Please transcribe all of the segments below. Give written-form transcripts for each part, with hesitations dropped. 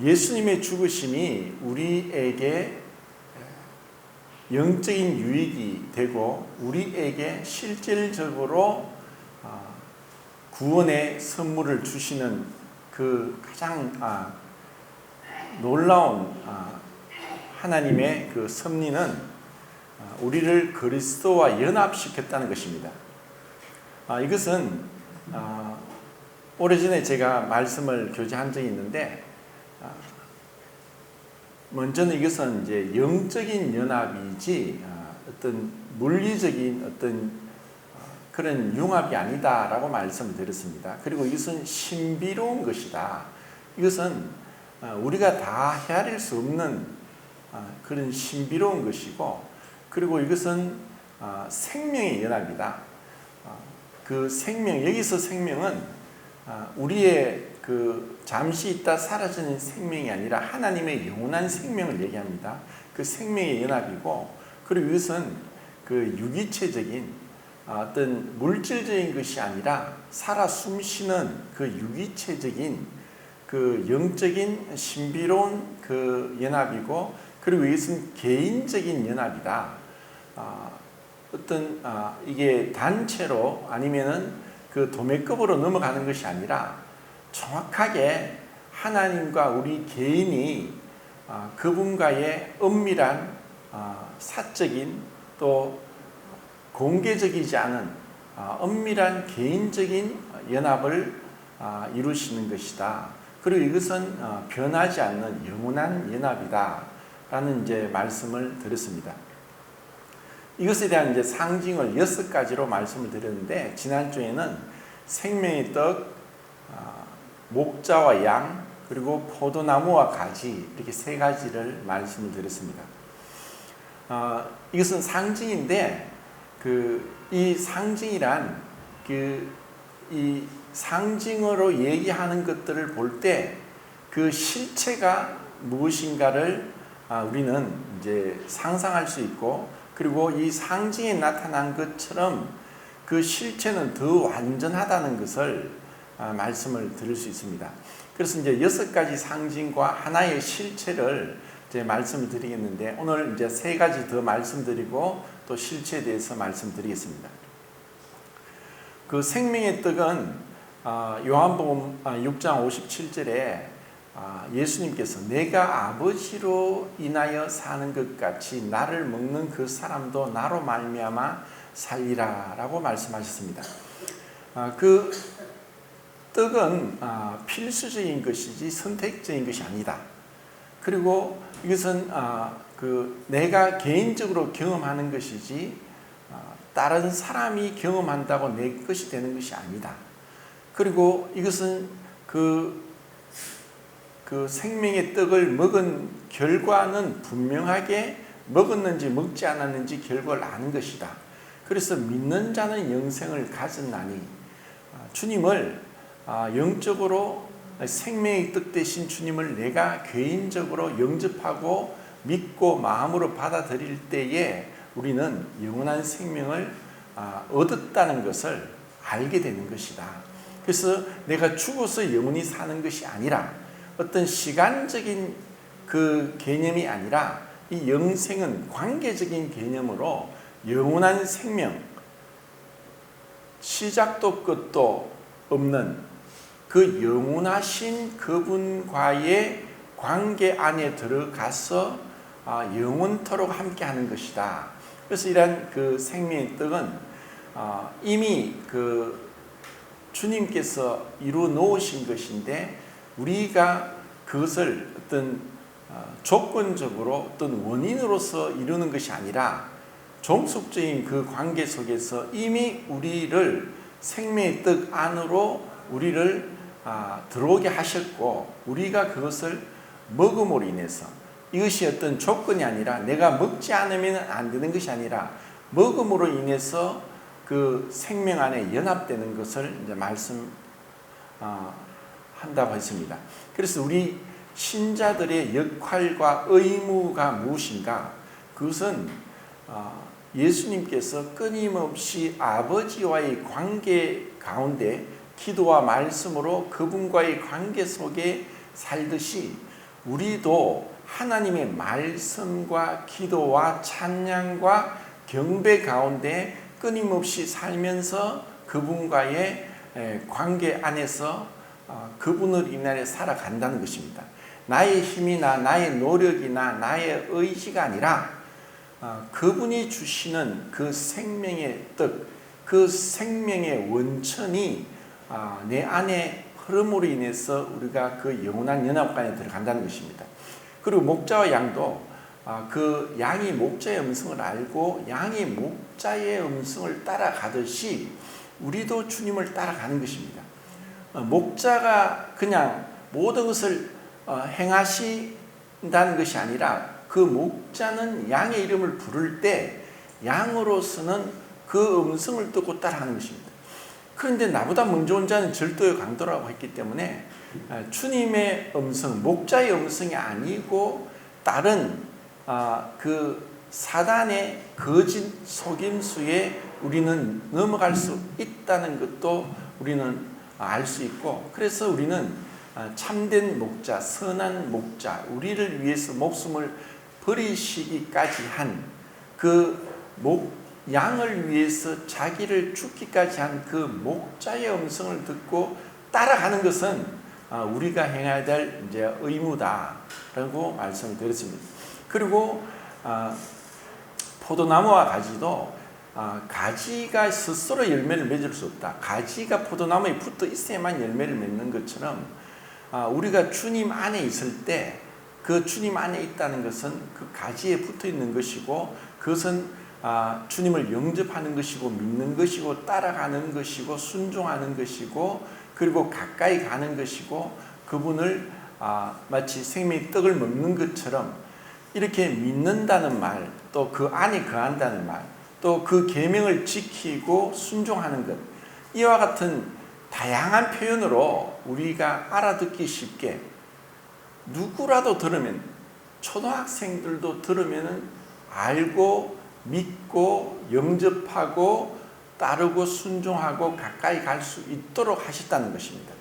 예수님의 죽으심이 우리에게 영적인 유익이 되고 우리에게 실질적으로 구원의 선물을 주시는 그 가장 놀라운 하나님의 그 섭리는 우리를 그리스도와 연합시켰다는 것입니다. 이것은 오래전에 제가 말씀을 교제한 적이 있는데, 먼저는 이것은 이제 영적인 연합이지 어떤 물리적인 어떤 그런 융합이 아니다라고 말씀을 드렸습니다. 그리고 이것은 신비로운 것이다. 이것은 우리가 다 헤아릴 수 없는 그런 신비로운 것이고, 그리고 이것은 생명의 연합이다. 그 생명, 여기서 생명은 우리의 그 잠시 있다 사라지는 생명이 아니라 하나님의 영원한 생명을 얘기합니다. 그 생명의 연합이고, 그리고 이것은 그 유기체적인 어떤 물질적인 것이 아니라 살아 숨쉬는 그 유기체적인 그 영적인 신비로운 그 연합이고, 그리고 이것은 개인적인 연합이다. 어떤 이게 단체로 아니면은 그 도매급으로 넘어가는 것이 아니라 정확하게 하나님과 우리 개인이 그분과의 은밀한 사적인 또 공개적이지 않은 은밀한 개인적인 연합을 이루시는 것이다. 그리고 이것은 변하지 않는 영원한 연합이다 라는 이제 말씀을 드렸습니다. 이것에 대한 이제 상징을 6가지로 말씀을 드렸는데, 지난주에는 생명의 떡, 목자와 양, 그리고 포도나무와 가지, 이렇게 3가지를 말씀을 드렸습니다. 이것은 상징인데, 이 상징이란 이 상징으로 얘기하는 것들을 볼 때 그 실체가 무엇인가를 우리는 이제 상상할 수 있고, 그리고 이 상징에 나타난 것처럼 그 실체는 더 완전하다는 것을 말씀을 드릴 수 있습니다. 그래서 이제 6가지 상징과 하나의 실체를 이제 말씀을 드리겠는데, 오늘 이제 3가지 더 말씀드리고 또 실체에 대해서 말씀드리겠습니다. 그 생명의 떡은 요한복음 6장 57절에 예수님께서 내가 아버지로 인하여 사는 것 같이 나를 먹는 그 사람도 나로 말미암아 살리라 라고 말씀하셨습니다. 그 떡은 필수적인 것이지 선택적인 것이 아니다. 그리고 이것은 내가 개인적으로 경험하는 것이지 다른 사람이 경험한다고 내 것이 되는 것이 아니다. 그리고 이것은 그 생명의 떡을 먹은 결과는 분명하게 먹었는지 먹지 않았는지 결과를 아는 것이다. 그래서 믿는 자는 영생을 가졌나니, 주님을 영적으로 생명의 떡 되신 주님을 내가 개인적으로 영접하고 믿고 마음으로 받아들일 때에 우리는 영원한 생명을 얻었다는 것을 알게 되는 것이다. 그래서 내가 죽어서 영원히 사는 것이 아니라 어떤 시간적인 그 개념이 아니라 이 영생은 관계적인 개념으로 영원한 생명, 시작도 끝도 없는 그 영원하신 그분과의 관계 안에 들어가서 영원토록 함께하는 것이다. 그래서 이러한 그 생명의 떡은 이미 그 주님께서 이루어 놓으신 것인데, 우리가 그것을 어떤 조건적으로 어떤 원인으로서 이루는 것이 아니라 종속적인 그 관계 속에서 이미 우리를 생명의 떡 안으로 우리를 들어오게 하셨고, 우리가 그것을 먹음으로 인해서, 이것이 어떤 조건이 아니라 내가 먹지 않으면 안 되는 것이 아니라 먹음으로 인해서 그 생명 안에 연합되는 것을 이제 말씀한다고 했습니다. 그래서 우리 신자들의 역할과 의무가 무엇인가? 그것은 예수님께서 끊임없이 아버지와의 관계 가운데 기도와 말씀으로 그분과의 관계 속에 살듯이 우리도 하나님의 말씀과 기도와 찬양과 경배 가운데 끊임없이 살면서 그분과의 관계 안에서 그분을 인하여 살아간다는 것입니다. 나의 힘이나 나의 노력이나 나의 의지가 아니라 그분이 주시는 그 생명의 뜻, 그 생명의 원천이 내 안에 흐름으로 인해서 우리가 그 영원한 연합관에 들어간다는 것입니다. 그리고 목자와 양도 그 양이 목자의 음성을 알고 양이 목자의 음성을 따라가듯이 우리도 주님을 따라가는 것입니다. 목자가 그냥 모든 것을 행하신다는 것이 아니라 그 목자는 양의 이름을 부를 때 양으로서는 그 음성을 듣고 따라가는 것입니다. 그런데 나보다 먼저 온 자는 절도의 강도라고 했기 때문에 주님의 음성, 목자의 음성이 아니고 다른 그 사단의 거짓 속임수에 우리는 넘어갈 수 있다는 것도 우리는 알 수 있고, 그래서 우리는 참된 목자, 선한 목자, 우리를 위해서 목숨을 버리시기까지 한 그 양을 위해서 자기를 죽기까지 한 그 목자의 음성을 듣고 따라가는 것은 우리가 행해야 될 이제 의무다라고 말씀을 드렸습니다. 그리고 포도나무와 가지도 가지가 스스로 열매를 맺을 수 없다. 가지가 포도나무에 붙어 있어야만 열매를 맺는 것처럼 우리가 주님 안에 있을 때 그 주님 안에 있다는 것은 그 가지에 붙어 있는 것이고, 그것은 주님을 영접하는 것이고 믿는 것이고 따라가는 것이고 순종하는 것이고, 그리고 가까이 가는 것이고, 그분을 마치 생명의 떡을 먹는 것처럼 이렇게 믿는다는 말, 또 그 안에 거한다는 말, 또 그 계명을 지키고 순종하는 것, 이와 같은 다양한 표현으로 우리가 알아듣기 쉽게, 누구라도 들으면, 초등학생들도 들으면 알고 믿고 영접하고 따르고 순종하고 가까이 갈 수 있도록 하셨다는 것입니다.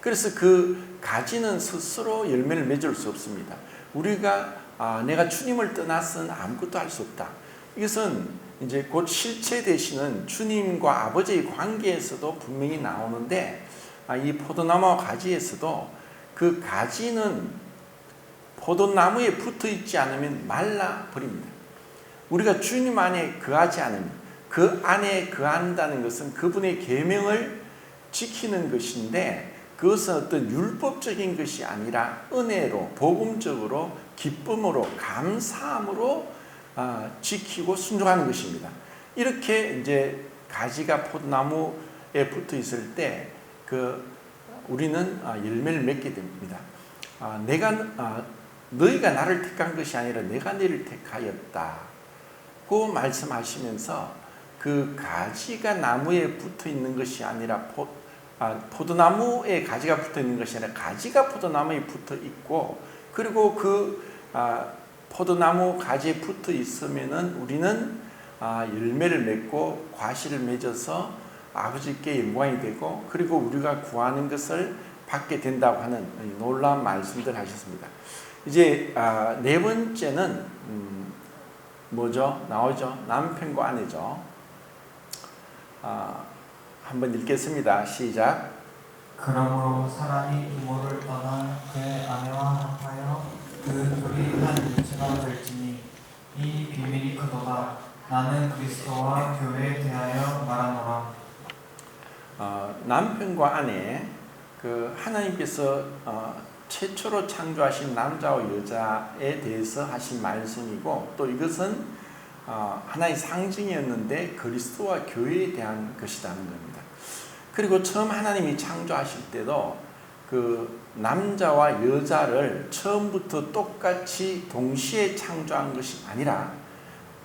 그래서 그 가지는 스스로 열매를 맺을 수 없습니다. 우리가 내가 주님을 떠나서는 아무것도 할 수 없다. 이것은 이제 곧 실체되시는 주님과 아버지의 관계에서도 분명히 나오는데, 이 포도나무와 가지에서도 그 가지는 포도나무에 붙어 있지 않으면 말라 버립니다. 우리가 주님 안에 거하지 않으면, 그 안에 거한다는 것은 그분의 계명을 지키는 것인데, 그것은 어떤 율법적인 것이 아니라 은혜로, 복음적으로, 기쁨으로, 감사함으로 지키고 순종하는 것입니다. 이렇게 이제 가지가 포도나무에 붙어 있을 때 우리는 열매를 맺게 됩니다. 너희가 나를 택한 것이 아니라 내가 너희를 택하였다고 말씀하시면서, 그 가지가 나무에 붙어 있는 것이 아니라 포도나무에 가지가 붙어 있는 것이 아니라 가지가 포도나무에 붙어 있고, 그리고 그 포도나무 가지에 붙어 있으면은 우리는 열매를 맺고 과실을 맺어서 아버지께 영광이 되고, 그리고 우리가 구하는 것을 받게 된다고 하는 놀라운 말씀들 하셨습니다. 이제 네 번째는 뭐죠? 나오죠? 남편과 아내죠. 한번 읽겠습니다. 시작. 그러므로 사람이 부모를 떠나 그의 아내와 합하여 그 둘이 한 육체가 될지니 이 비밀이 크도다. 나는 그리스도와 교회에 대하여 말하노라. 남편과 아내, 하나님께서 최초로 창조하신 남자와 여자에 대해서 하신 말씀이고, 또 이것은 하나의 상징이었는데 그리스도와 교회에 대한 것이라는 겁니다. 그리고 처음 하나님이 창조하실 때도 그 남자와 여자를 처음부터 똑같이 동시에 창조한 것이 아니라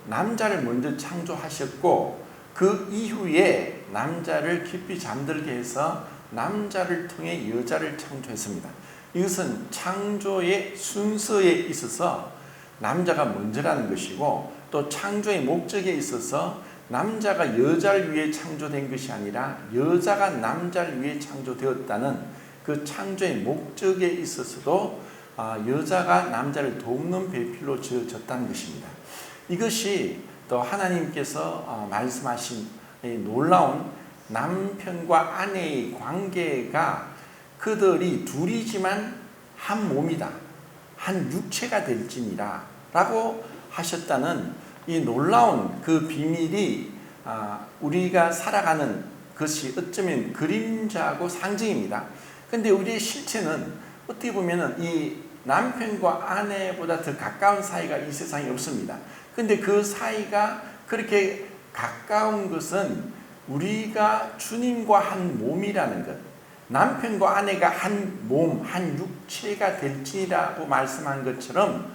남자를 먼저 창조하셨고, 그 이후에 남자를 깊이 잠들게 해서 남자를 통해 여자를 창조했습니다. 이것은 창조의 순서에 있어서 남자가 먼저라는 것이고, 또 창조의 목적에 있어서 남자가 여자를 위해 창조된 것이 아니라 여자가 남자를 위해 창조되었다는 그 창조의 목적에 있어서도 여자가 남자를 돕는 배필로 지어졌다는 것입니다. 이것이 또 하나님께서 말씀하신 이 놀라운 남편과 아내의 관계가 그들이 둘이지만 한 몸이다, 한 육체가 될지니라 라고 하셨다는 이 놀라운 그 비밀이 우리가 살아가는 것이 어쩌면 그림자고 상징입니다. 그런데 우리의 실체는 어떻게 보면 이 남편과 아내보다 더 가까운 사이가 이 세상에 없습니다. 그런데 그 사이가 그렇게 가까운 것은 우리가 주님과 한 몸이라는 것, 남편과 아내가 한 몸, 한 육체가 될지라고 말씀한 것처럼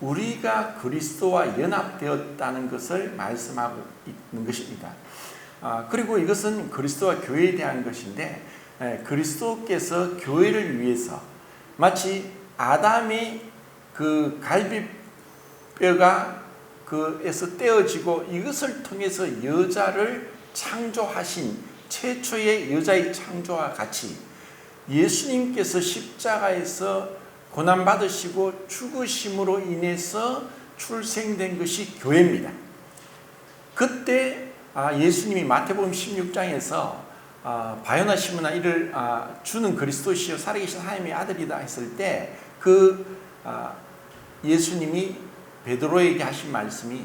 우리가 그리스도와 연합되었다는 것을 말씀하고 있는 것입니다. 그리고 이것은 그리스도와 교회에 대한 것인데, 그리스도께서 교회를 위해서 마치 아담의 그 갈비뼈가 그에서 떼어지고 이것을 통해서 여자를 창조하신 최초의 여자의 창조와 같이 예수님께서 십자가에서 고난받으시고 죽으심으로 인해서 출생된 것이 교회입니다. 그때 예수님이 마태복음 16장에서 바요나 시므나 이를 주는 그리스도시요 살아계신 하나님의 아들이다 했을 때 예수님이 베드로에게 하신 말씀이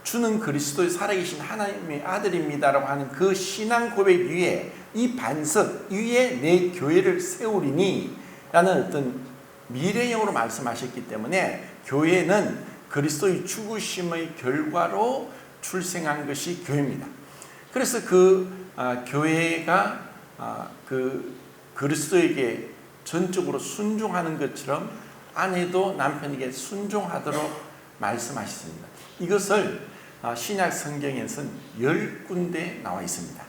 주는 그리스도의 살아계신 하나님의 아들입니다라고 하는 그 신앙 고백 위에 이 반석 위에 내 교회를 세우리니 라는 어떤 미래형으로 말씀하셨기 때문에 교회는 그리스도의 죽으심의 결과로 출생한 것이 교회입니다. 그래서 교회가 그리스도에게 전적으로 순종하는 것처럼 아내도 남편에게 순종하도록 말씀하셨습니다. 이것을 신약 성경에서는 10군데 나와 있습니다.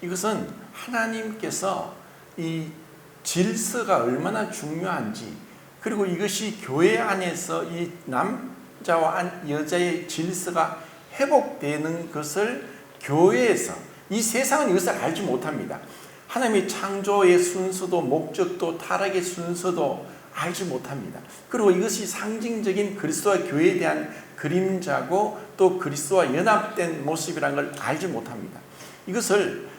이것은 하나님께서 이 질서가 얼마나 중요한지, 그리고 이것이 교회 안에서 이 남자와 여자의 질서가 회복되는 것을 교회에서, 이 세상은 이것을 알지 못합니다. 하나님의 창조의 순서도 목적도 타락의 순서도 알지 못합니다. 그리고 이것이 상징적인 그리스도와 교회에 대한 그림자고 또 그리스도와 연합된 모습이라는 걸 알지 못합니다. 이것을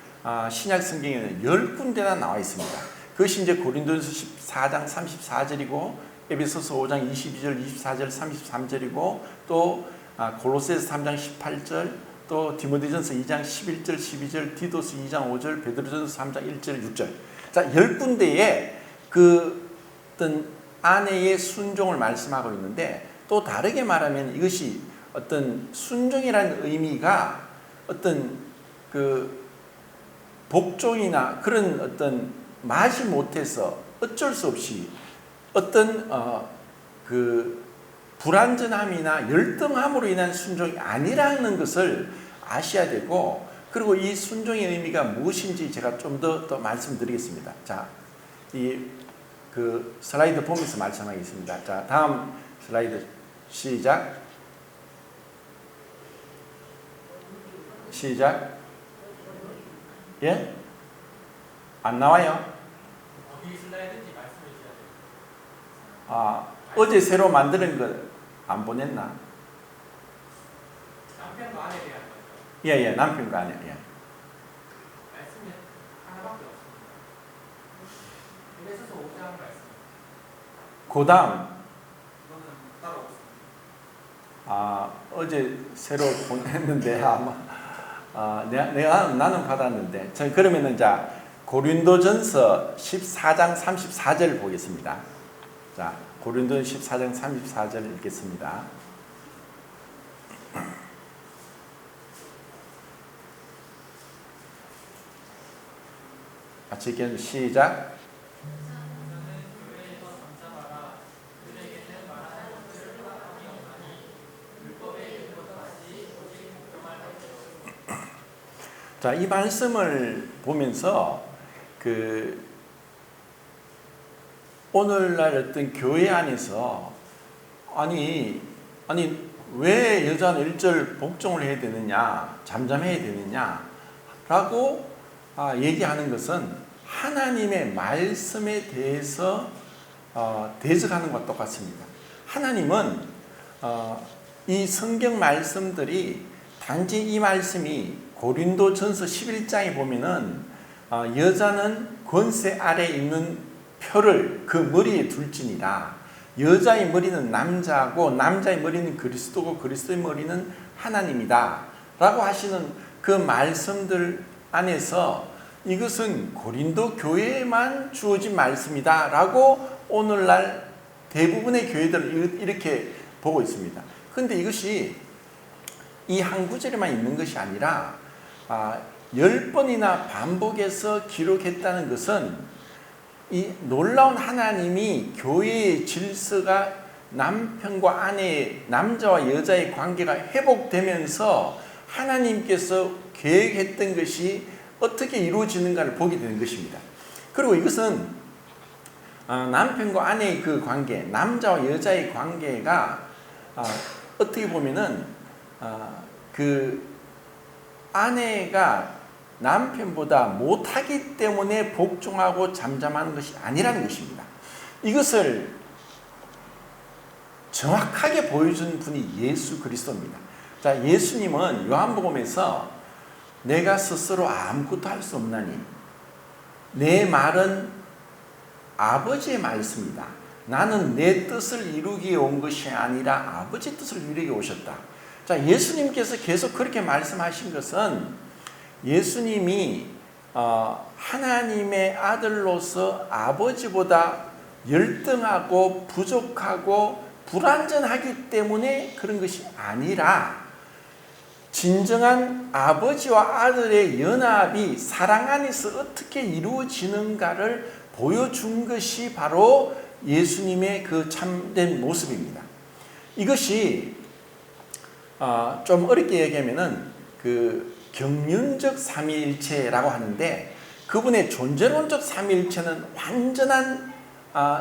신약 성경에는 10군데나 나와 있습니다. 그것이 이제 고린도전서 14장 34절이고 에베소서 5장 22절, 24절, 33절이고 또 골로새서 3장 18절, 또 디모데전서 2장 11절, 12절, 디도서 2장 5절, 베드로전서 3장 1절, 6절. 자, 10군데에 어떤 아내의 순종을 말씀하고 있는데, 또 다르게 말하면 이것이 어떤 순종이라는 의미가 어떤 복종이나 그런 어떤 마지 못해서 어쩔 수 없이 어떤 불완전함이나 열등함으로 인한 순종이 아니라는 것을 아셔야 되고, 그리고 이 순종의 의미가 무엇인지 제가 좀 더 말씀드리겠습니다. 자, 슬라이드 보면서 말씀하겠습니다. 자, 다음 슬라이드 시작. 예? 안 나와요? 어디 슬라이드인지 말씀해 주셔야 돼요. 어제 새로 만드는 거 안 보냈나? 남편과 아내에 대한 거죠. 예, 남편과 아내. 예. 말씀이 하나밖에 없습니다. 에베소서 5장 말씀. 그 다음, 이거는 따로 없습니다. 어제 새로 보냈는데 나는 받았는데, 그러면은 자 고린도전서 14장 34절 보겠습니다. 자, 고린도전서 14장 34절 읽겠습니다. 같이 시작. 자, 이 말씀을 보면서 오늘날 어떤 교회 안에서 아니 왜 여자는 1절 복종을 해야 되느냐, 잠잠해야 되느냐 라고 얘기하는 것은 하나님의 말씀에 대해서 대적하는 것과 똑같습니다. 하나님은 이 성경 말씀들이 단지 이 말씀이 고린도전서 11장에 보면은 여자는 권세 아래 있는 표를 그 머리에 둘지니라. 여자의 머리는 남자고 남자의 머리는 그리스도고 그리스도의 머리는 하나님이다 라고 하시는 그 말씀들 안에서 이것은 고린도 교회에만 주어진 말씀이다 라고 오늘날 대부분의 교회들은 이렇게 보고 있습니다. 그런데 이것이 이 한 구절에만 있는 것이 아니라 10번이나 반복해서 기록했다는 것은 이 놀라운 하나님이 교회의 질서가 남편과 아내의 남자와 여자의 관계가 회복되면서 하나님께서 계획했던 것이 어떻게 이루어지는가를 보게 되는 것입니다. 그리고 이것은 남편과 아내의 그 관계, 남자와 여자의 관계가 어떻게 보면은 그 아내가 남편보다 못하기 때문에 복종하고 잠잠하는 것이 아니라는 것입니다. 이것을 정확하게 보여준 분이 예수 그리스도입니다. 자, 예수님은 요한복음에서 내가 스스로 아무것도 할 수 없나니 내 말은 아버지의 말씀이다. 나는 내 뜻을 이루기에 온 것이 아니라 아버지 뜻을 이루기 오셨다. 자, 예수님께서 계속 그렇게 말씀하신 것은 예수님이 하나님의 아들로서 아버지보다 열등하고 부족하고 불완전하기 때문에 그런 것이 아니라 진정한 아버지와 아들의 연합이 사랑 안에서 어떻게 이루어지는가를 보여준 것이 바로 예수님의 그 참된 모습입니다. 이것이 좀 어렵게 얘기하면은 그 경륜적 삼위일체라고 하는데 그분의 존재론적 삼위일체는 완전한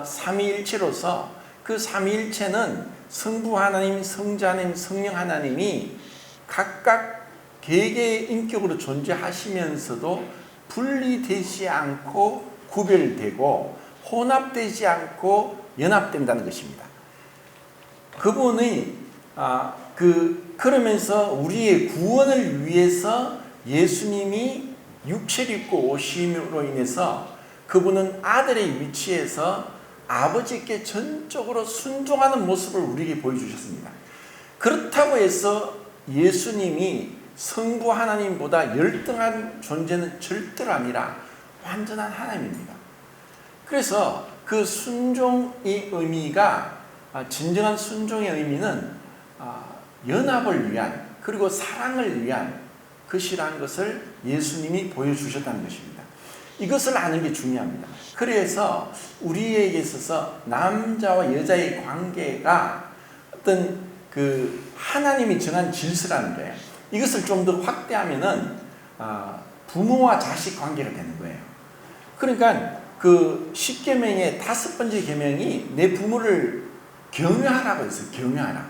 삼위일체로서 그 삼위일체는 성부 하나님, 성자 하나님, 성령 하나님이 각각 개개의 인격으로 존재하시면서도 분리되지 않고 구별되고 혼합되지 않고 연합된다는 것입니다. 그분이 그러면서 우리의 구원을 위해서 예수님이 육체를 입고 오심으로 인해서 그분은 아들의 위치에서 아버지께 전적으로 순종하는 모습을 우리에게 보여주셨습니다. 그렇다고 해서 예수님이 성부 하나님보다 열등한 존재는 절대로 아니라 완전한 하나님입니다. 그래서 그 순종의 의미가 진정한 순종의 의미는 연합을 위한 그리고 사랑을 위한 것이라는 것을 예수님이 보여주셨다는 것입니다. 이것을 아는 게 중요합니다. 그래서 우리에게 있어서 남자와 여자의 관계가 어떤 그 하나님이 정한 질서라는 거예요. 이것을 좀 더 확대하면은 부모와 자식 관계가 되는 거예요. 그러니까 그 10계명의 5번째 계명이 내 부모를 경외하라고 했어요. 경외하라.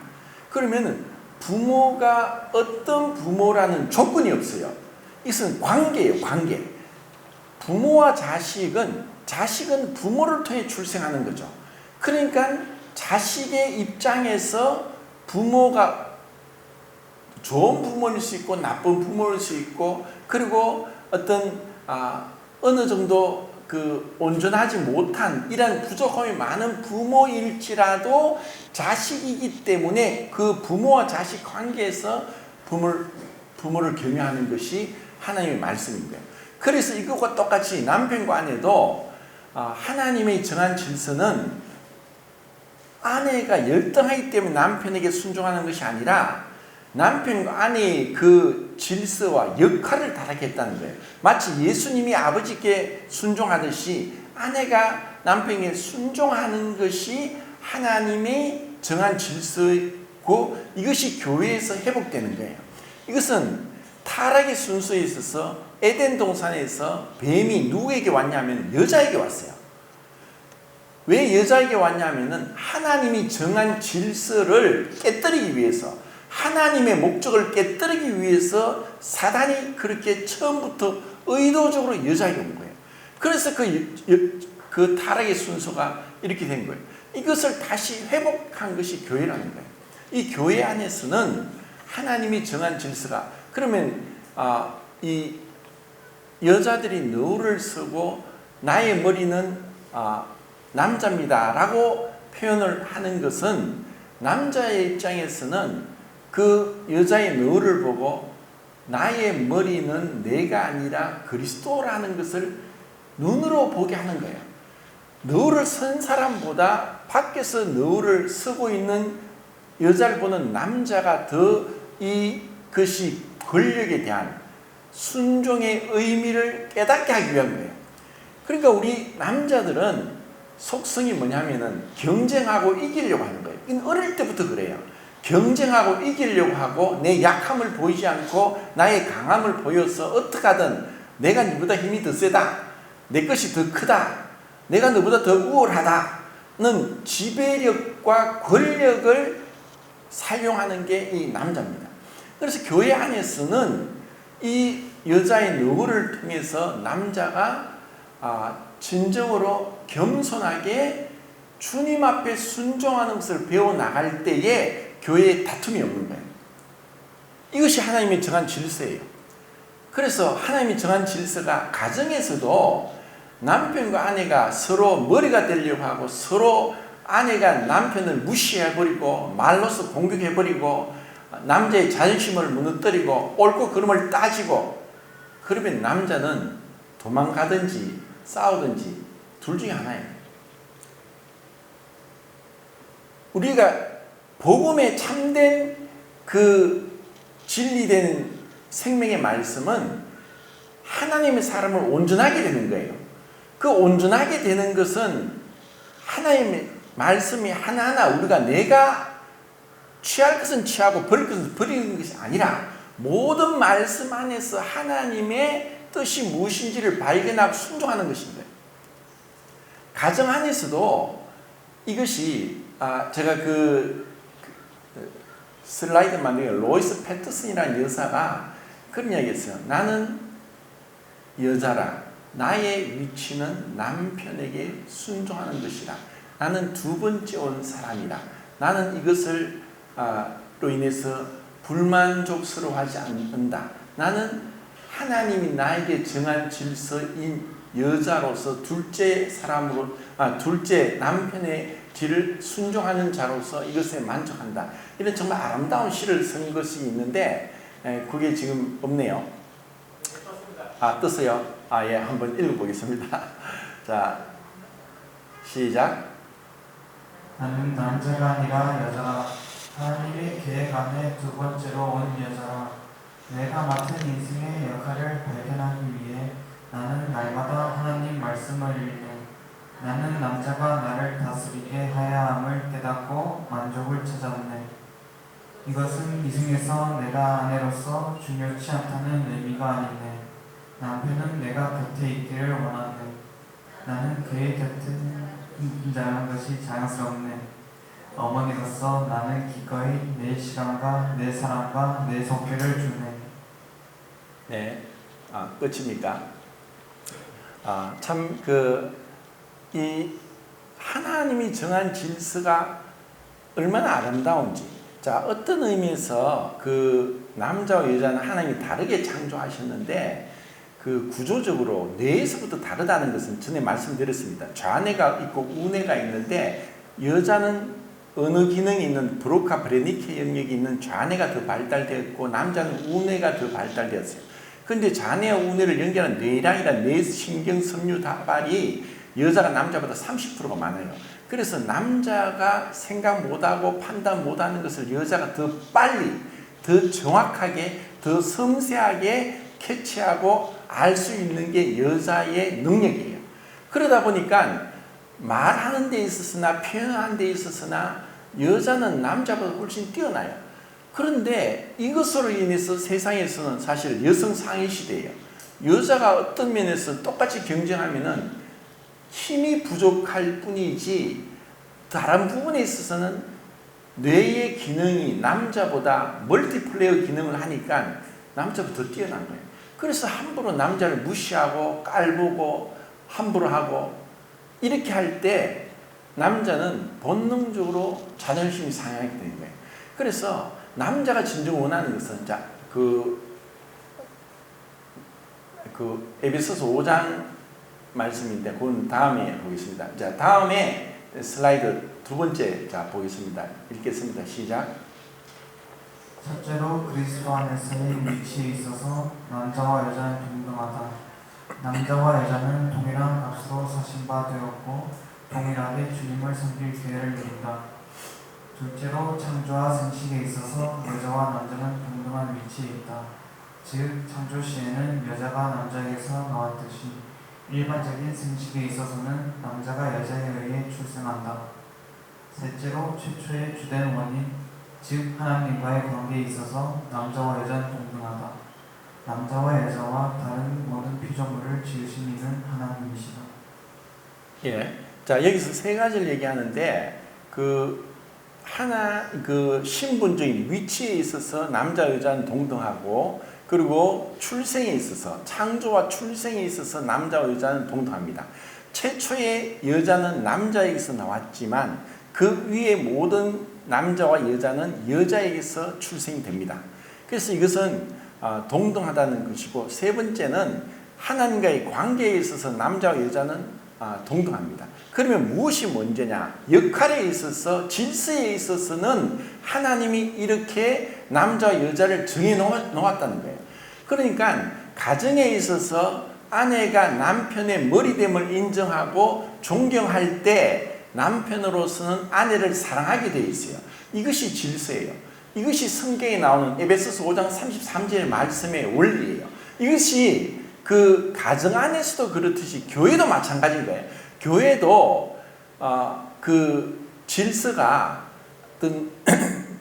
그러면은 부모가 어떤 부모라는 조건이 없어요. 이것은 관계예요. 관계. 부모와 자식은 부모를 통해 출생하는 거죠. 그러니까 자식의 입장에서 부모가 좋은 부모일 수 있고 나쁜 부모일 수 있고 그리고 어떤 어느 정도 그 온전하지 못한 이런 부족함이 많은 부모일지라도 자식이기 때문에 그 부모와 자식 관계에서 부모를 경외하는 것이 하나님의 말씀인 거예요. 그래서 이것과 똑같이 남편과 아내도 하나님의 정한 질서는 아내가 열등하기 때문에 남편에게 순종하는 것이 아니라 남편과 아내의 그 질서와 역할을 다르겠다는 거예요. 마치 예수님이 아버지께 순종하듯이 아내가 남편에게 순종하는 것이 하나님의 정한 질서고 이것이 교회에서 회복되는 거예요. 이것은 타락의 순서에 있어서 에덴 동산에서 뱀이 누구에게 왔냐면 여자에게 왔어요. 왜 여자에게 왔냐면은 하나님이 정한 질서를 깨뜨리기 위해서 하나님의 목적을 깨뜨리기 위해서 사단이 그렇게 처음부터 의도적으로 여자에게 온 거예요. 그래서 그 타락의 순서가 이렇게 된 거예요. 이것을 다시 회복한 것이 교회라는 거예요. 이 교회 안에서는 하나님이 정한 질서가, 그러면 이 여자들이 너울을 쓰고 나의 머리는 남자입니다 라고 표현을 하는 것은 남자의 입장에서는 그 여자의 너울을 보고 나의 머리는 내가 아니라 그리스도라는 것을 눈으로 보게 하는 거예요. 너울을 쓴 사람보다 밖에서 너울을 쓰고 있는 여자를 보는 남자가 더 이것이 권력에 대한 순종의 의미를 깨닫게 하기 위한 거예요. 그러니까 우리 남자들은 속성이 뭐냐면은 경쟁하고 이기려고 하는 거예요. 이건 어릴 때부터 그래요. 경쟁하고 이기려고 하고 내 약함을 보이지 않고 나의 강함을 보여서 어떻게 하든 내가 너보다 힘이 더 세다, 내 것이 더 크다, 내가 너보다 더 우월하다는 지배력과 권력을 사용하는 게 이 남자입니다. 그래서 교회 안에서는 이 여자의 너울을 통해서 남자가 진정으로 겸손하게 주님 앞에 순종하는 것을 배워나갈 때에 교회에 다툼이 없는 거예요. 이것이 하나님이 정한 질서예요. 그래서 하나님이 정한 질서가 가정에서도 남편과 아내가 서로 머리가 되려고 하고 서로 아내가 남편을 무시해버리고 말로서 공격해버리고 남자의 자존심을 무너뜨리고 옳고 그름을 따지고, 그러면 남자는 도망가든지 싸우든지 둘 중에 하나예요. 우리가 복음에 참된 그 진리된 생명의 말씀은 하나님의 사람을 온전하게 되는 거예요. 그 온전하게 되는 것은 하나님의 말씀이 하나하나 우리가 내가 취할 것은 취하고 버릴 것은 버리는 것이 아니라 모든 말씀 안에서 하나님의 뜻이 무엇인지를 발견하고 순종하는 것입니다. 가정 안에서도 이것이 제가 그 슬라이드 만든 로이스 패터슨이라는 여사가 그런 이야기 했어요. 나는 여자라 나의 위치는 남편에게 순종하는 것이라. 나는 두 번째 온 사람이라. 나는 이것을 로 인해서 불만족스러워하지 않는다. 나는 하나님이 나에게 정한 질서인 여자로서 둘째 사람으로 둘째 남편의 길을 순종하는 자로서 이것에 만족한다. 이런 정말 아름다운 시를 쓴 것이 있는데 그게 지금 없네요. 떴어요. 예, 한번 읽어보겠습니다. 자, 시작. 나는 남자가 아니라 여자라. 하나님의 계획 안에 두 번째로 온 여자라. 내가 맡은 인생의 역할을 발견하기 위해 나는 날마다 하나님 말씀을 읽네. 나는 남자가 나를 다스리게 하야 함을 깨닫고 만족을 찾았네. 이것은 이승에서 내가 아내로서 중요치 않다는 의미가 아니네. 남편은 내가 곁에 있기를 원하네. 나는 그의 곁에 있는 것이 자연스럽네. 어머니로서 나는 기꺼이 내 시간과 내 사랑과 내 속죄를 주네. 네, 끝입니까? 참 이 하나님이 정한 질서가 얼마나 아름다운지. 자, 어떤 의미에서 그 남자와 여자는 하나님이 다르게 창조하셨는데 그 구조적으로 뇌에서부터 다르다는 것은 전에 말씀드렸습니다. 좌뇌가 있고 우뇌가 있는데 여자는 어느 기능이 있는 브로카 브레니케 영역이 있는 좌뇌가 더 발달되었고 남자는 우뇌가 더 발달되었어요. 그런데 좌뇌와 우뇌를 연결한 뇌랑이란 뇌신경 섬유 다발이 여자가 남자보다 30%가 많아요. 그래서 남자가 생각 못하고 판단 못하는 것을 여자가 더 빨리, 더 정확하게, 더 섬세하게 캐치하고 알 수 있는 게 여자의 능력이에요. 그러다 보니까 말하는 데 있어서나 표현하는 데 있어서나 여자는 남자보다 훨씬 뛰어나요. 그런데 이것으로 인해서 세상에서는 사실 여성 상위 시대예요. 여자가 어떤 면에서 똑같이 경쟁하면은 힘이 부족할 뿐이지 다른 부분에 있어서는 뇌의 기능이 남자보다 멀티플레이어 기능을 하니까 남자보다 더 뛰어난 거예요. 그래서 함부로 남자를 무시하고 깔보고 함부로 하고 이렇게 할 때 남자는 본능적으로 자존심이 상하게 되는 거예요. 그래서 남자가 진정 원하는 것은 그 에베소서 5장 말씀인데 그건 다음에 보겠습니다. 자, 다음에 슬라이드 두 번째 보겠습니다. 읽겠습니다. 시작. 첫째로 그리스도 안에서의 위치에 있어서 남자와 여자는 동등하다. 남자와 여자는 동일한 값으로 사신 바 되었고 동일하게 주님을 섬길 기회를 누린다. 둘째로 창조와 생식에 있어서 여자와 남자는 동등한 위치에 있다. 즉 창조 시에는 여자가 남자에게서 나왔듯이 일반적인 생식에 있어서는 남자가 여자에 의해 출생한다. 셋째로 최초의 주된 원인, 즉 하나님과의 관계에 있어서 남자와 여자는 동등하다. 남자와 여자와 다른 모든 피조물을 지으신 이는 하나님이시다. 예. 자, 여기서 세 가지를 얘기하는데 그 신분적인 위치에 있어서 남자 여자는 동등하고, 그리고 출생에 있어서 창조와 출생에 있어서 남자와 여자는 동등합니다. 최초의 여자는 남자에게서 나왔지만 그 위에 모든 남자와 여자는 여자에게서 출생이 됩니다. 그래서 이것은 동등하다는 것이고, 세 번째는 하나님과의 관계에 있어서 남자와 여자는 동등합니다. 그러면 무엇이 문제냐? 역할에 있어서, 질서에 있어서는 하나님이 이렇게 남자와 여자를 정해 놓았다는 거예요. 그러니까 가정에 있어서 아내가 남편의 머리됨을 인정하고 존경할 때 남편으로서는 아내를 사랑하게 되어 있어요. 이것이 질서예요. 이것이 성경에 나오는 에베소서 5장 33절의 말씀의 원리예요. 이것이 그 가정 안에서도 그렇듯이 교회도 마찬가지인 거예요. 교회도 그 질서가 어떤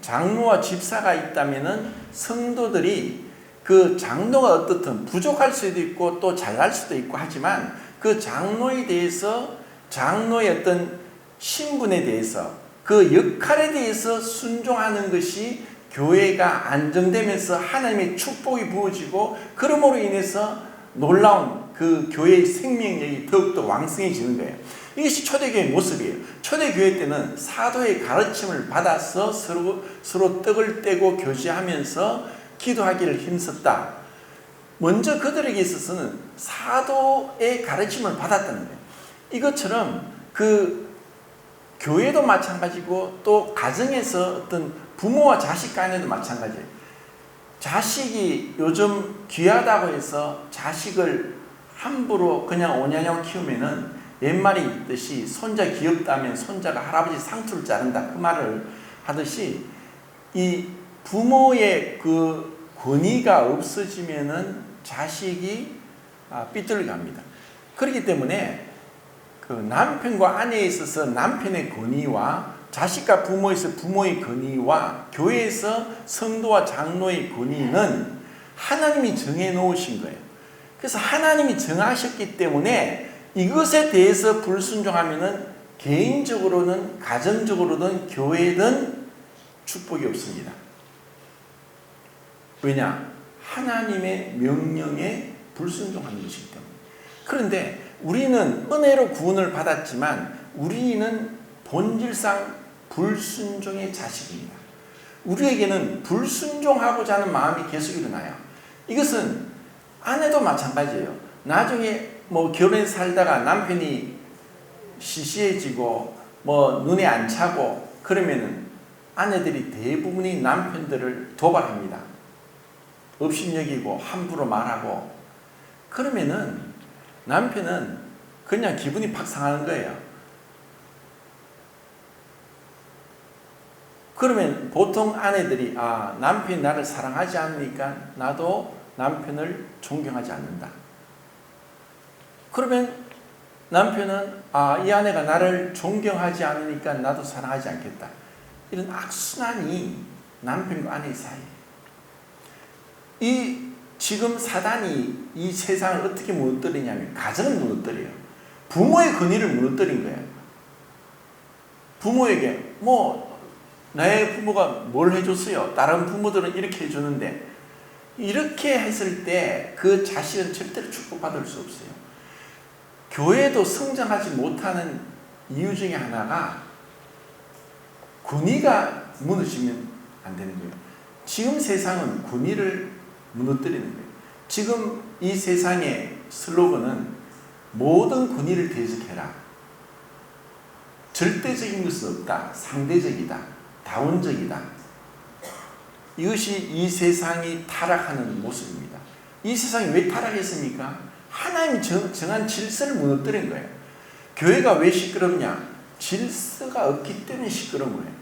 장로와 집사가 있다면은 성도들이 그 장로가 어떻든 부족할 수도 있고 또 잘할 수도 있고 하지만 그 장로에 대해서, 장로의 어떤 신분에 대해서, 그 역할에 대해서 순종하는 것이 교회가 안정되면서 하나님의 축복이 부어지고, 그러므로 인해서 놀라운 그 교회의 생명력이 더욱더 왕성해지는 거예요. 이것이 초대교회의 모습이에요. 초대교회 때는 사도의 가르침을 받아서 서로 떡을 떼고 교제하면서 기도하기를 힘썼다. 먼저 그들에게 있어서는 사도의 가르침을 받았다는 거예요. 이것처럼 그 교회도 마찬가지고 또 가정에서 어떤 부모와 자식 간에도 마찬가지예요. 자식이 요즘 귀하다고 해서 자식을 함부로 그냥 오냐냐고 키우면은 옛말에 있듯이 손자 귀엽다면 손자가 할아버지 상투를 자른다, 그 말을 하듯이 이 부모의 그 권위가 없어지면은 자식이 삐뚤어갑니다. 그렇기 때문에 그 남편과 아내에 있어서 남편의 권위와 자식과 부모에서 부모의 권위와 교회에서 성도와 장로의 권위는 하나님이 정해 놓으신 거예요. 그래서 하나님이 정하셨기 때문에 이것에 대해서 불순종하면은 개인적으로는, 가정적으로든, 교회든 축복이 없습니다. 왜냐? 하나님의 명령에 불순종하는 것이기 때문에. 그런데 우리는 은혜로 구원을 받았지만 우리는 본질상 불순종의 자식입니다. 우리에게는 불순종하고자 하는 마음이 계속 일어나요. 이것은 아내도 마찬가지예요. 나중에 결혼해 살다가 남편이 시시해지고 눈에 안 차고 그러면은 아내들이 대부분이 남편들을 도발합니다. 업신여기고 함부로 말하고, 그러면은 남편은 그냥 기분이 팍 상하는 거예요. 그러면 보통 아내들이 남편이 나를 사랑하지 않으니까 나도 남편을 존경하지 않는다. 그러면 남편은 이 아내가 나를 존경하지 않으니까 나도 사랑하지 않겠다. 이런 악순환이 남편과 아내의 사이예요. 지금 사단이 이 세상을 어떻게 무너뜨리냐면 가정을 무너뜨려요. 부모의 권위를 무너뜨린 거예요. 부모에게 나의 부모가 뭘 해줬어요? 다른 부모들은 이렇게 해주는데, 이렇게 했을 때 그 자식은 절대로 축복받을 수 없어요. 교회도 성장하지 못하는 이유 중에 하나가 군의가 무너지면 안 되는 거예요. 지금 세상은 군의를 무너뜨리는 거예요. 지금 이 세상의 슬로건은 모든 군의를 대적해라. 절대적인 것은 없다. 상대적이다. 다원적이다. 이것이 이 세상이 타락하는 모습입니다. 이 세상이 왜 타락했습니까? 하나님이 정한 질서를 무너뜨린 거예요. 교회가 왜 시끄럽냐? 질서가 없기 때문에 시끄러운 거예요.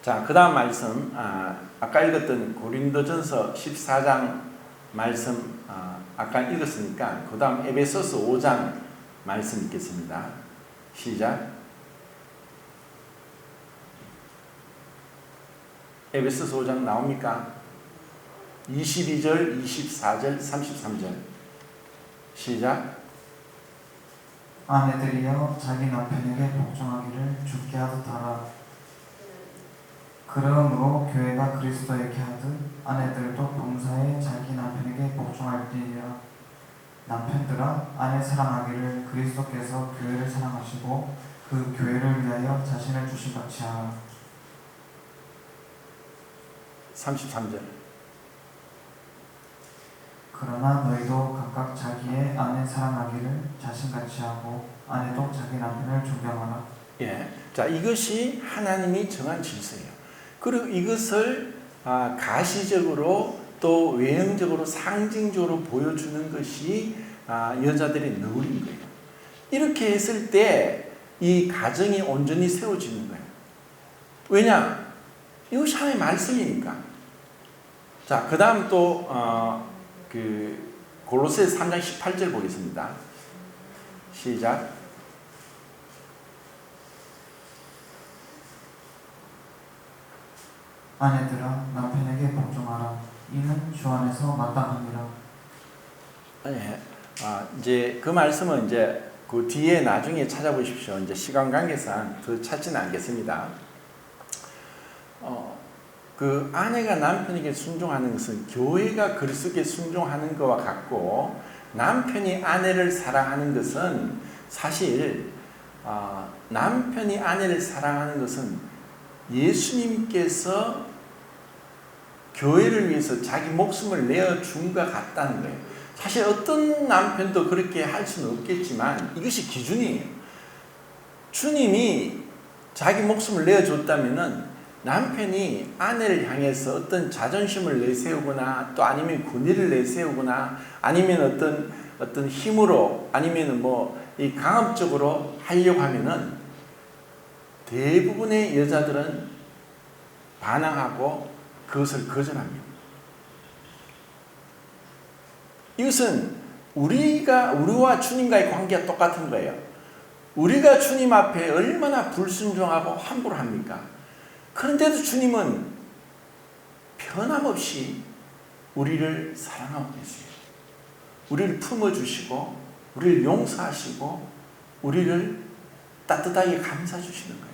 자, 그 다음 말씀, 아까 읽었던 고린도전서 14장 말씀 아까 읽었으니까 그 다음 에베소서 5장 말씀 읽겠습니다. 시작. 에베소서 5장 나옵니까? 22절, 24절, 33절 시작. 아내들이여 자기 남편에게 복종하기를 주께 하듯 하라. 그러므로 교회가 그리스도에게 하듯 아내들도 봉사에 자기 남편에게 복종할지니라. 남편들아 아내 사랑하기를 그리스도께서 교회를 사랑하시고 그 교회를 위하여 자신을 주신 같이 하라. 33절. 그러나 너희도 각각 자기의 아내 사랑하기를 자신같이 하고 아내도 자기 남편을 존경하라. 예, 자 이것이 하나님이 정한 질서예요. 그리고 이것을 가시적으로 또 외형적으로 상징적으로 보여주는 것이 여자들의 너울인 거예요. 이렇게 했을 때 이 가정이 온전히 세워지는 거예요. 왜냐? 이것이 하나님의 말씀이니까. 자, 그 다음 또 골로새서 3장 18절 보겠습니다. 시작. 아내들아 남편에게 복종하라. 이는 주 안에서 마땅함이라. 네. 이제 그 말씀은 이제 그 뒤에 나중에 찾아보십시오. 이제 시간 관계상 더 찾지는 않겠습니다. 그 아내가 남편에게 순종하는 것은 교회가 그리스도께 순종하는 것과 같고, 남편이 아내를 사랑하는 것은 사실 남편이 아내를 사랑하는 것은 예수님께서 교회를 위해서 자기 목숨을 내어준 것 같다는 거예요. 사실 어떤 남편도 그렇게 할 수는 없겠지만 이것이 기준이에요. 주님이 자기 목숨을 내어줬다면은 남편이 아내를 향해서 어떤 자존심을 내세우거나 또 아니면 군의를 내세우거나 아니면 어떤 힘으로 아니면 이 강압적으로 하려고 하면은 대부분의 여자들은 반항하고 그것을 거절합니다. 이것은 우리와 주님과의 관계가 똑같은 거예요. 우리가 주님 앞에 얼마나 불순종하고 함부로 합니까? 그런데도 주님은 변함없이 우리를 사랑하고 계세요. 우리를 품어주시고 우리를 용서하시고 우리를 따뜻하게 감싸주시는 거예요.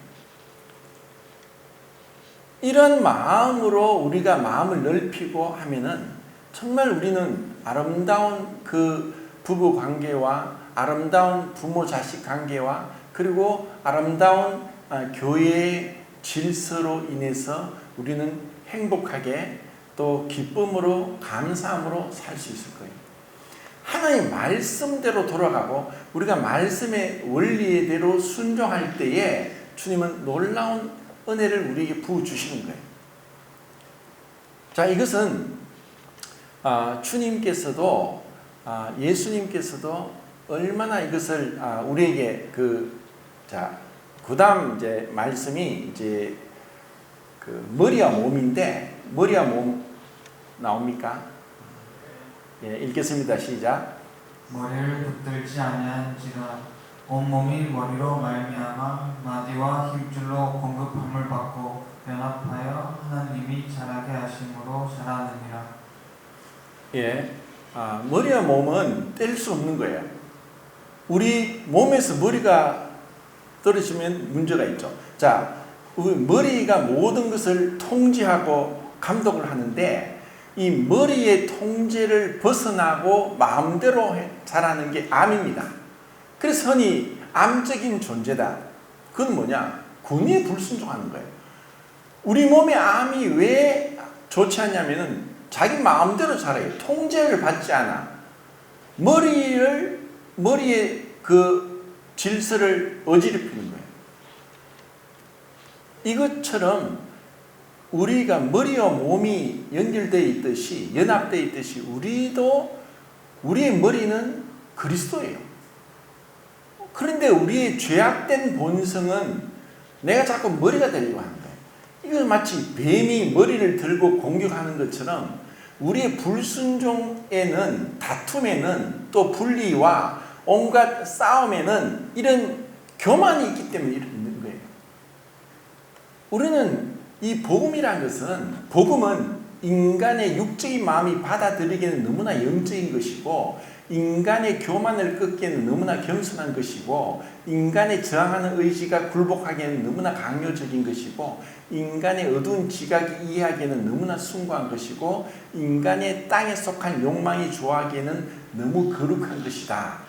이런 마음으로 우리가 마음을 넓히고 하면은 정말 우리는 아름다운 그 부부 관계와 아름다운 부모 자식 관계와 그리고 아름다운 교회의 질서로 인해서 우리는 행복하게 또 기쁨으로 감사함으로 살 수 있을 거예요. 하나님 말씀대로 돌아가고 우리가 말씀의 원리대로 순종할 때에 주님은 놀라운 은혜를 우리에게 부어주시는 거예요. 자, 이것은 주님께서도 예수님께서도 얼마나 이것을 우리에게 그 다음 이제 말씀이 이제 그 머리와 몸인데 머리와 몸 나옵니까? 예, 읽겠습니다. 시작. 머리를 붙들지 아니한지라 온몸이 머리로 말미암아 마디와 힘줄로 공급함을 받고 연합하여 하나님이 자라게 하심으로 자라느니라. 예, 머리와 몸은 뗄 수 없는 거예요. 우리 몸에서 머리가 떨어지면 문제가 있죠. 자, 머리가 모든 것을 통제하고 감독을 하는데 이 머리의 통제를 벗어나고 마음대로 자라는 게 암입니다. 그래서 흔히 암적인 존재다. 그건 뭐냐? 권위에 불순종하는 거예요. 우리 몸의 암이 왜 좋지 않냐면은 자기 마음대로 자라요. 통제를 받지 않아. 머리에 그 질서를 어지럽히는 거예요. 이것처럼 우리가 머리와 몸이 연결되어 있듯이, 연합되어 있듯이 우리의 머리는 그리스도예요. 그런데 우리의 죄악된 본성은 내가 자꾸 머리가 되려고 하는 거예요. 이거 마치 뱀이 머리를 들고 공격하는 것처럼 우리의 불순종에는, 다툼에는, 또 분리와 온갖 싸움에는 이런 교만이 있기 때문에 이런 거예요. 우리는 이 복음은 인간의 육적인 마음이 받아들이기에는 너무나 영적인 것이고, 인간의 교만을 꺾기에는 너무나 겸손한 것이고, 인간의 저항하는 의지가 굴복하기에는 너무나 강요적인 것이고, 인간의 어두운 지각이 이해하기에는 너무나 숭고한 것이고, 인간의 땅에 속한 욕망이 좋아하기에는 너무 거룩한 것이다.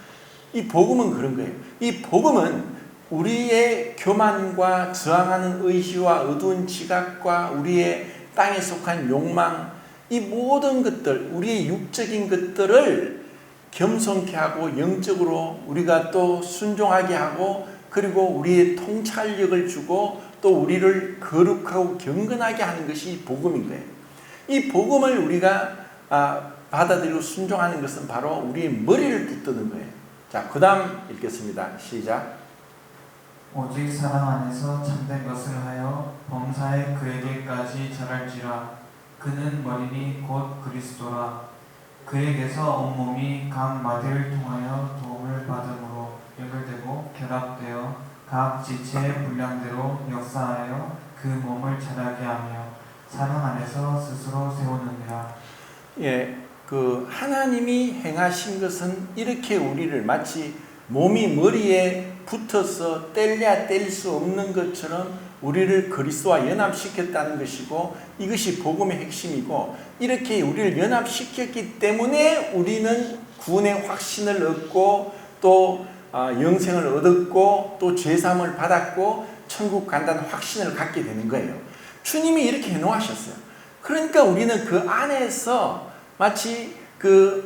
이 복음은 그런 거예요. 이 복음은 우리의 교만과 저항하는 의지와 어두운 지각과 우리의 땅에 속한 욕망, 이 모든 것들, 우리의 육적인 것들을 겸손케 하고 영적으로 우리가 또 순종하게 하고, 그리고 우리의 통찰력을 주고 또 우리를 거룩하고 경건하게 하는 것이 복음인 거예요. 이 복음을 우리가 받아들이고 순종하는 것은 바로 우리의 머리를 붙드는 거예요. 자, 그 다음 읽겠습니다. 시작. 오직 사랑 안에서 참된 것을 하여 범사에 그에게까지 자랄지라. 그는 머리니 곧 그리스도라. 그에게서 온몸이 각 마디를 통하여 도움을 받음으로 연결되고 결합되어 각 지체의 분량대로 역사하여 그 몸을 자라게 하며 사랑 안에서 스스로 세우느니라. 예, 하나님이 행하신 것은 이렇게 우리를 마치 몸이 머리에 붙어서 뗄래야 뗄 수 없는 것처럼 우리를 그리스도와 연합시켰다는 것이고, 이것이 복음의 핵심이고, 이렇게 우리를 연합시켰기 때문에 우리는 구원의 확신을 얻고 또 영생을 얻었고 또 죄사함을 받았고 천국 간다는 확신을 갖게 되는 거예요. 주님이 이렇게 해놓으셨어요. 그러니까 우리는 그 안에서 마치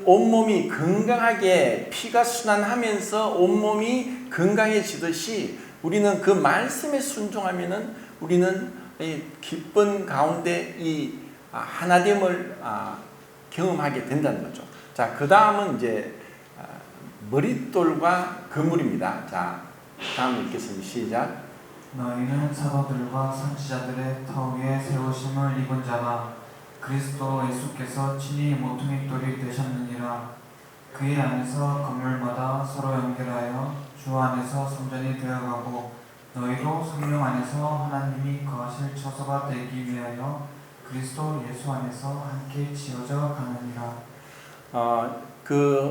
온몸이 건강하게 피가 순환하면서 온몸이 건강해지듯이 우리는 그 말씀에 순종하면은 우리는 이 기쁜 가운데 이 하나됨을 경험하게 된다는 거죠. 자, 그 다음은 이제 머릿돌과 그물입니다. 자, 다음 읽겠습니다. 시작. 너희는 사도들과 선지자들의 터 위에 세우심을 입은 자라. 그리스도 예수께서 친히 모퉁이돌이 되셨느니라. 그의 안에서 건물마다 서로 연결하여 주 안에서 성전이 되어가고, 너희도 성령 안에서 하나님이 거하실 처소가 되기 위하여 그리스도 예수 안에서 함께 지어져 가느니라.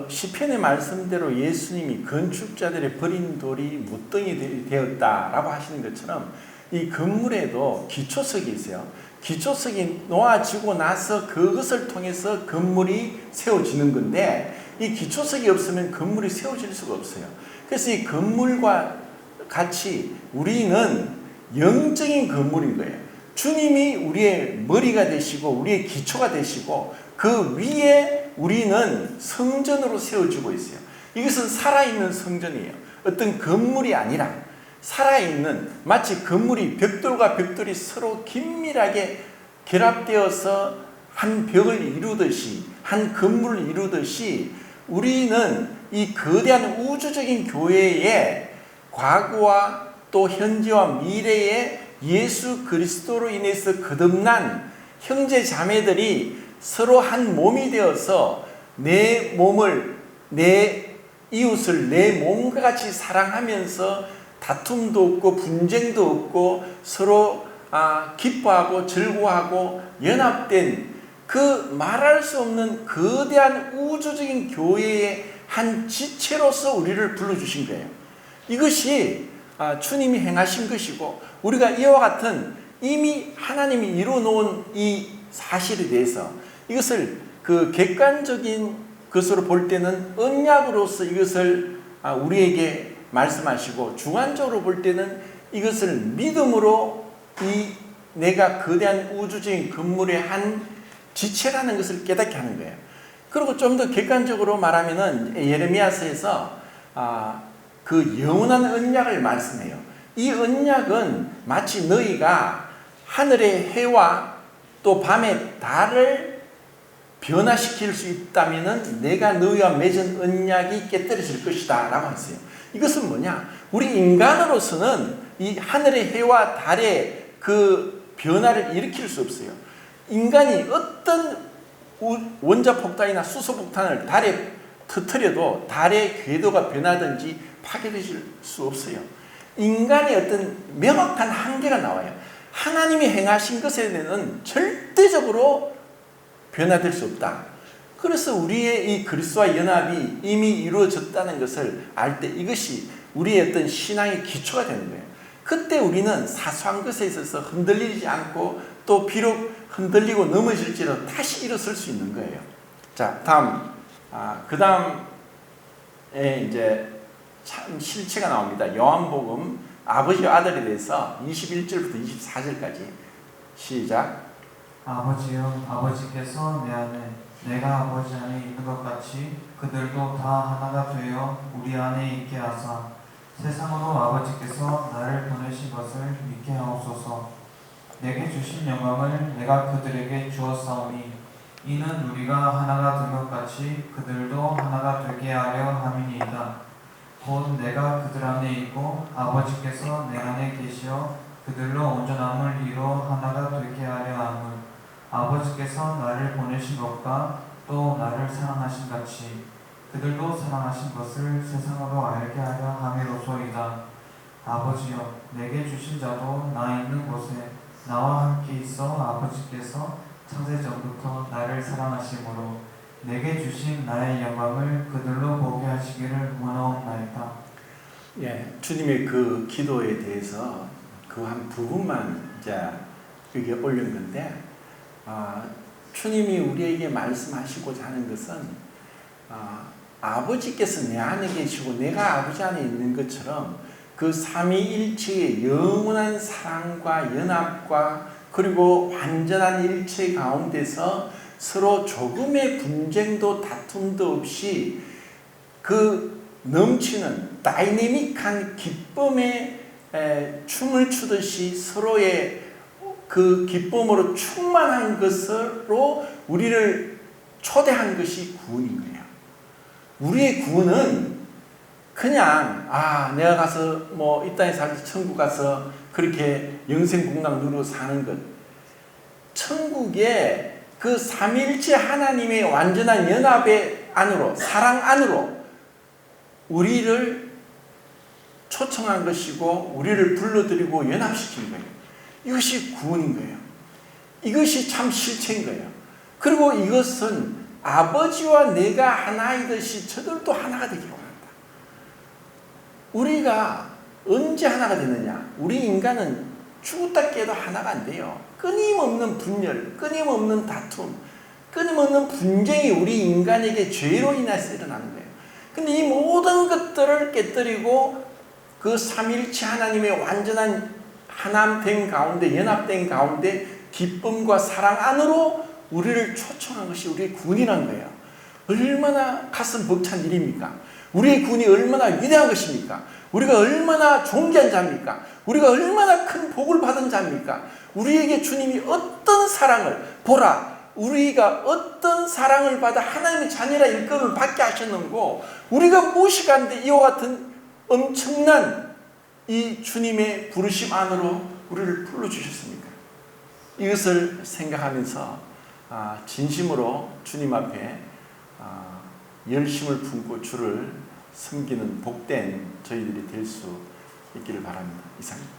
시편의 말씀대로 예수님이 건축자들의 버린 돌이 무덩이 되었다라고 하시는 것처럼 이 건물에도 기초석이 있어요. 기초석이 놓아지고 나서 그것을 통해서 건물이 세워지는 건데, 이 기초석이 없으면 건물이 세워질 수가 없어요. 그래서 이 건물과 같이 우리는 영적인 건물인 거예요. 주님이 우리의 머리가 되시고 우리의 기초가 되시고 그 위에 우리는 성전으로 세워지고 있어요. 이것은 살아있는 성전이에요. 어떤 건물이 아니라 살아있는, 마치 건물이 벽돌과 벽돌이 서로 긴밀하게 결합되어서 한 벽을 이루듯이, 한 건물을 이루듯이 우리는 이 거대한 우주적인 교회의 과거와 또 현재와 미래의 예수 그리스도로 인해서 거듭난 형제 자매들이 서로 한 몸이 되어서 내 몸을, 내 이웃을 내 몸과 같이 사랑하면서 다툼도 없고 분쟁도 없고 서로 기뻐하고 즐거워하고 연합된 그 말할 수 없는 거대한 우주적인 교회의 한 지체로서 우리를 불러주신 거예요. 이것이 주님이 행하신 것이고, 우리가 이와 같은 이미 하나님이 이루어놓은 이 사실에 대해서 이것을 객관적인 것으로 볼 때는 언약으로서 이것을 우리에게 말씀하시고, 주관적으로 볼 때는 이것을 믿음으로 이 내가 거대한 우주적인 건물의 한 지체라는 것을 깨닫게 하는 거예요. 그리고 좀 더 객관적으로 말하면은 예레미야서에서 그 영원한 언약을 말씀해요. 이 언약은 마치 너희가 하늘의 해와 또 밤의 달을 변화시킬 수 있다면은 내가 너희와 맺은 언약이 깨뜨려질 것이다 라고 했어요. 이것은 뭐냐? 우리 인간으로서는 이 하늘의 해와 달의 그 변화를 일으킬 수 없어요. 인간이 어떤 원자폭탄이나 수소폭탄을 달에 터뜨려도 달의 궤도가 변하든지 파괴되실 수 없어요. 인간의 어떤 명확한 한계가 나와요. 하나님이 행하신 것에 대해서는 절대적으로 변화될 수 없다. 그래서 우리의 이 그리스도와 연합이 이미 이루어졌다는 것을 알 때 이것이 우리의 어떤 신앙의 기초가 되는 거예요. 그때 우리는 사소한 것에 있어서 흔들리지 않고 또 비록 흔들리고 넘어질지라도 다시 일어설 수 있는 거예요. 자, 다음, 그 다음에 이제 참 실체가 나옵니다. 요한복음 아버지와 아들에 대해서 21절부터 24절까지 시작. 아버지여, 아버지께서 내 안에, 내가 아버지 안에 있는 것 같이 그들도 다 하나가 되어 우리 안에 있게 하사 세상으로 아버지께서 나를 보내신 것을 믿게 하옵소서. 내게 주신 영광을 내가 그들에게 주었사오니 이는 우리가 하나가 된 것 같이 그들도 하나가 되게 하려 함이니이다. 곧 내가 그들 안에 있고 아버지께서 내 안에 계시어 그들로 온전함을 이루어 하나가 되게 하려 함을 아버지께서 나를 보내신 것과 또 나를 사랑하신 같이 그들도 사랑하신 것을 세상으로 알게 하려 함이로소이다. 아버지여, 내게 주신 자도 나 있는 곳에 나와 함께 있어 아버지께서 창세전부터 나를 사랑하심으로 내게 주신 나의 영광을 그들로 보게 하시기를 원하옵나이다. 예, 주님의 그 기도에 대해서 그 한 부분만 이제 여기 올린 건데, 주님이 우리에게 말씀하시고자 하는 것은 아버지께서 내 안에 계시고 내가 아버지 안에 있는 것처럼 그 삼위일체의 영원한 사랑과 연합과 그리고 완전한 일체 가운데서 서로 조금의 분쟁도 다툼도 없이 그 넘치는 다이내믹한 기쁨에 춤을 추듯이 서로의 그 기쁨으로 충만한 것으로 우리를 초대한 것이 구원인 거예요. 우리의 구원은 그냥 내가 가서 뭐 이 땅에 살지 천국 가서 그렇게 영생국락 누리고 사는 것. 천국에 그 삼위일체 하나님의 완전한 연합의 안으로, 사랑 안으로 우리를 초청한 것이고 우리를 불러들이고 연합시킨 거예요. 이것이 구원인 거예요. 이것이 참 실체인 거예요. 그리고 이것은 아버지와 내가 하나이듯이 저들도 하나가 되기를 원한다. 우리가 언제 하나가 되느냐? 우리 인간은 죽었다 깨도 하나가 안 돼요. 끊임없는 분열, 끊임없는 다툼, 끊임없는 분쟁이 우리 인간에게 죄로 인해서 일어나는 거예요. 근데 이 모든 것들을 깨뜨리고 그 삼일체 하나님의 완전한 하나됨 가운데, 연합된 가운데 기쁨과 사랑 안으로 우리를 초청한 것이 우리의 구원이란 거예요. 얼마나 가슴 벅찬 일입니까? 우리의 구원이 얼마나 위대한 것입니까? 우리가 얼마나 존귀한 자입니까? 우리가 얼마나 큰 복을 받은 자입니까? 우리에게 주님이 어떤 사랑을, 보라, 우리가 어떤 사랑을 받아 하나님의 자녀라 일감을 받게 하셨는고, 우리가 무식한데 이와 같은 엄청난 이 주님의 부르심 안으로 우리를 불러주셨습니까? 이것을 생각하면서 진심으로 주님 앞에 열심을 품고 주를 섬기는 복된 저희들이 될 수 있기를 바랍니다. 이상입니다.